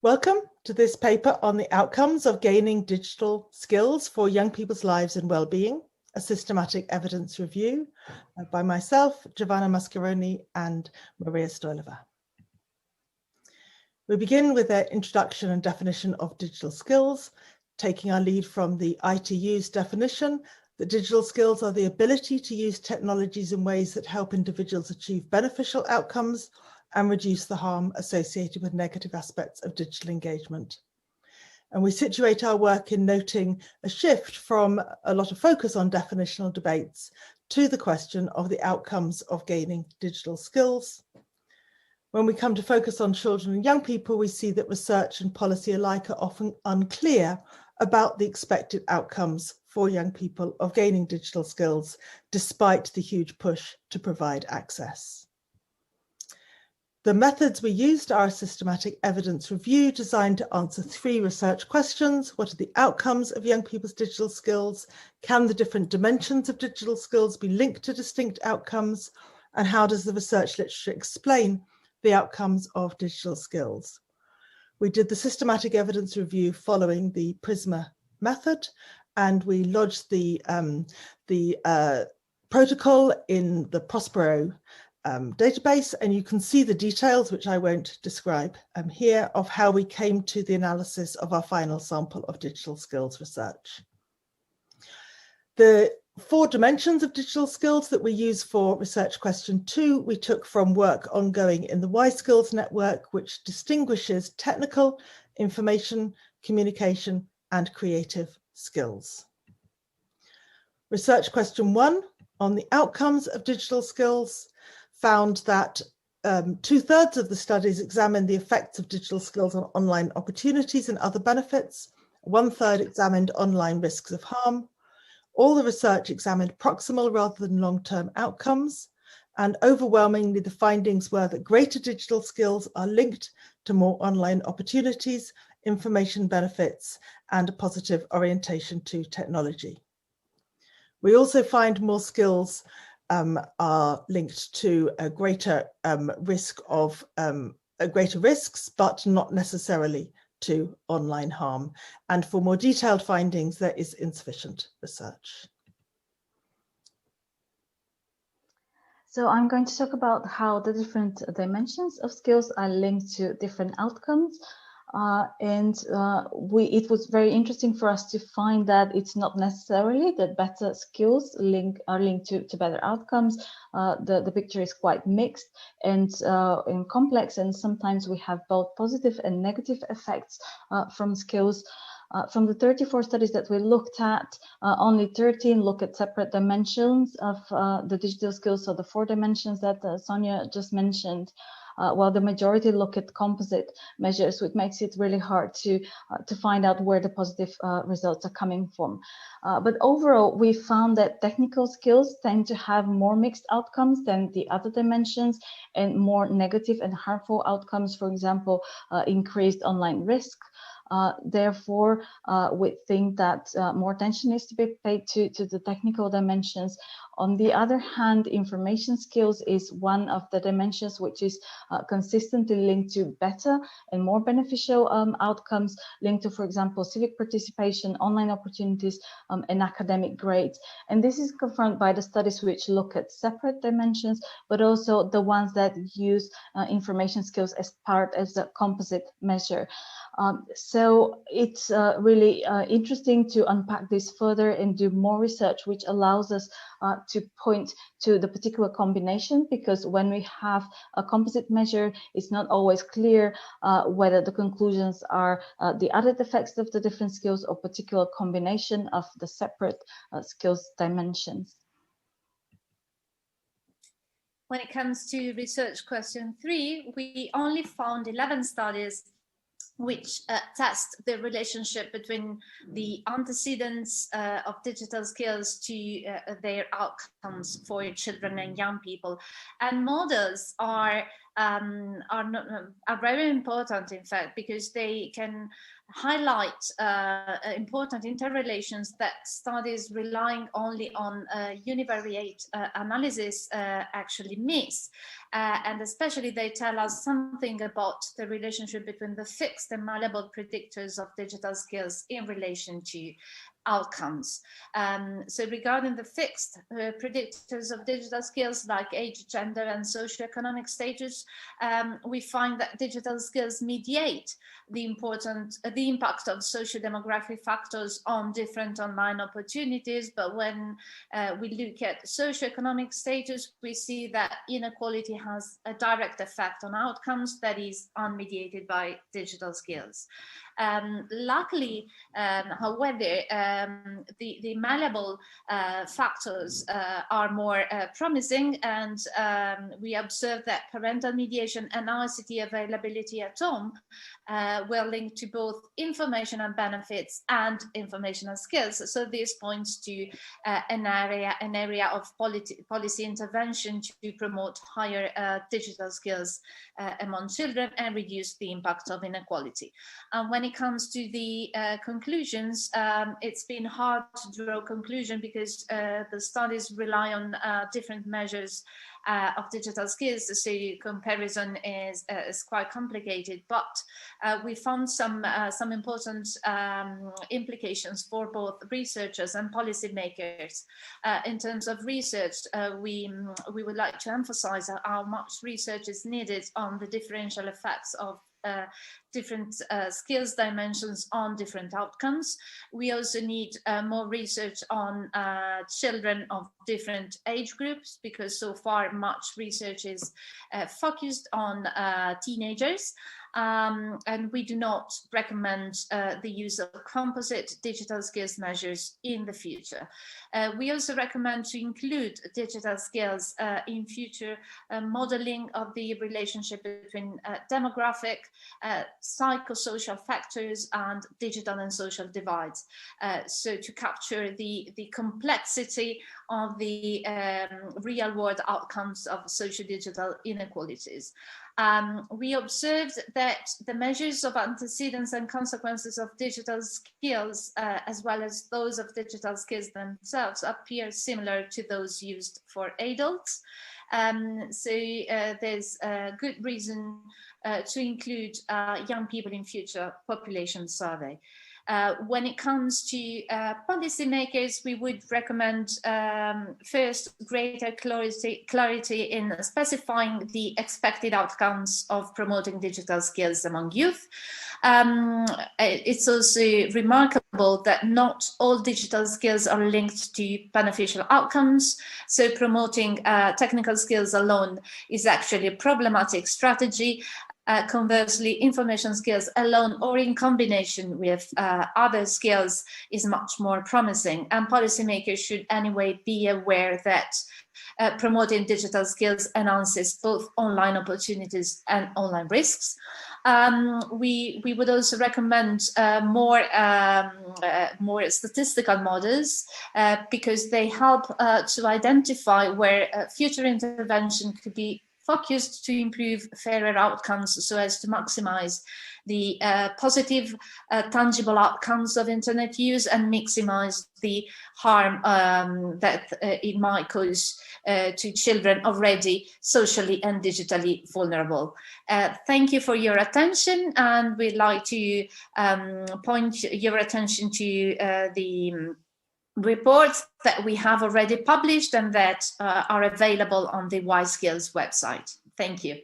Welcome to this paper on the outcomes of gaining digital skills for young people's lives and well-being, a systematic evidence review by myself, Giovanna Mascheroni, and Mariya Stoilova. We begin with an introduction and definition of digital skills, taking our lead from the ITU's definition that digital skills are the ability to use technologies in ways that help individuals achieve beneficial outcomes and reduce the harm associated with negative aspects of digital engagement. And we situate our work in noting a shift from a lot of focus on definitional debates to the question of the outcomes of gaining digital skills. When we come to focus on children and young people, we see that research and policy alike are often unclear about the expected outcomes for young people of gaining digital skills, despite the huge push to provide access. The methods we used are a systematic evidence review designed to answer 3 research questions. What are the outcomes of young people's digital skills? Can the different dimensions of digital skills be linked to distinct outcomes? And how does the research literature explain the outcomes of digital skills? We did the systematic evidence review following the PRISMA method, and we lodged the protocol in the Prospero database, and you can see the details, which I won't describe here, of how we came to the analysis of our final sample of digital skills research. The 4 dimensions of digital skills that we use for research question 2, we took from work ongoing in the Y-Skills network, which distinguishes technical, information, communication, and creative skills. Research question 1 on the outcomes of digital skills found that 2/3 of the studies examined the effects of digital skills on online opportunities and other benefits. 1/3 examined online risks of harm. All the research examined proximal rather than long-term outcomes, and overwhelmingly the findings were that greater digital skills are linked to more online opportunities, information benefits, and a positive orientation to technology. We also find more skills are linked to a greater greater risks, but not necessarily to online harm. And for more detailed findings, there is insufficient research. So I'm going to talk about how the different dimensions of skills are linked to different outcomes. It was very interesting for us to find that it's not necessarily that better skills are linked to better outcomes. The picture is quite mixed and complex, and sometimes we have both positive and negative effects from skills. From the 34 studies that we looked at, only 13 look at separate dimensions of the digital skills, so the 4 dimensions that Sonia just mentioned. While the majority look at composite measures, which makes it really hard to find out where the positive results are coming from. But overall, we found that technical skills tend to have more mixed outcomes than the other dimensions, and more negative and harmful outcomes, for example, increased online risk. Therefore, we think that more attention needs to be paid to the technical dimensions. On the other hand, information skills is one of the dimensions which is consistently linked to better and more beneficial outcomes, linked to, for example, civic participation, online opportunities, and academic grades. And this is confirmed by the studies which look at separate dimensions, but also the ones that use information skills as part of the composite measure. So it's really interesting to unpack this further and do more research, which allows us to point to the particular combination, because when we have a composite measure, it's not always clear whether the conclusions are the added effects of the different skills or particular combination of the separate skills dimensions. When it comes to research question 3, we only found 11 studies which test the relationship between the antecedents of digital skills to their outcomes for children and young people. And models are are very important, in fact, because they can highlight important interrelations that studies relying only on univariate analysis actually miss. And especially they tell us something about the relationship between the fixed and malleable predictors of digital skills in relation to outcomes. So regarding the fixed predictors of digital skills like age, gender, and socioeconomic status, we find that digital skills mediate the impact of socio-demographic factors on different online opportunities. But when we look at socioeconomic status, we see that inequality has a direct effect on outcomes that is unmediated by digital skills. Luckily, however, the malleable factors are more promising, and we observe that parental mediation and ICT availability at home were linked to both information and benefits and informational skills. So this points to an area of policy intervention to promote higher digital skills among children and reduce the impact of inequality. And when it comes to the conclusions, it's been hard to draw a conclusion because the studies rely on different measures of digital skills, so comparison is quite complicated. But we found some important implications for both researchers and policymakers. In terms of research, we would like to emphasize how much research is needed on the differential effects of different skills dimensions on different outcomes. We also need more research on children of different age groups, because so far much research is focused on teenagers. And we do not recommend the use of composite digital skills measures in the future. We also recommend to include digital skills in future modeling of the relationship between demographic, psychosocial factors and digital and social divides. So to capture the complexity of the real world outcomes of socio-digital inequalities. We observed that the measures of antecedents and consequences of digital skills, as well as those of digital skills themselves, appear similar to those used for adults. So there's a good reason to include young people in future population survey. When it comes to policymakers, we would recommend first greater clarity in specifying the expected outcomes of promoting digital skills among youth. It's also remarkable that not all digital skills are linked to beneficial outcomes. So promoting technical skills alone is actually a problematic strategy. Conversely, information skills alone or in combination with other skills is much more promising, and policymakers should anyway be aware that promoting digital skills enhances both online opportunities and online risks. We would also recommend more statistical models because they help to identify where future intervention could be focused to improve fairer outcomes so as to maximize the positive, tangible outcomes of internet use and maximize the harm that it might cause to children already socially and digitally vulnerable. Thank you for your attention, and we'd like to point your attention to the reports that we have already published and that are available on the WiseSkills website. Thank you.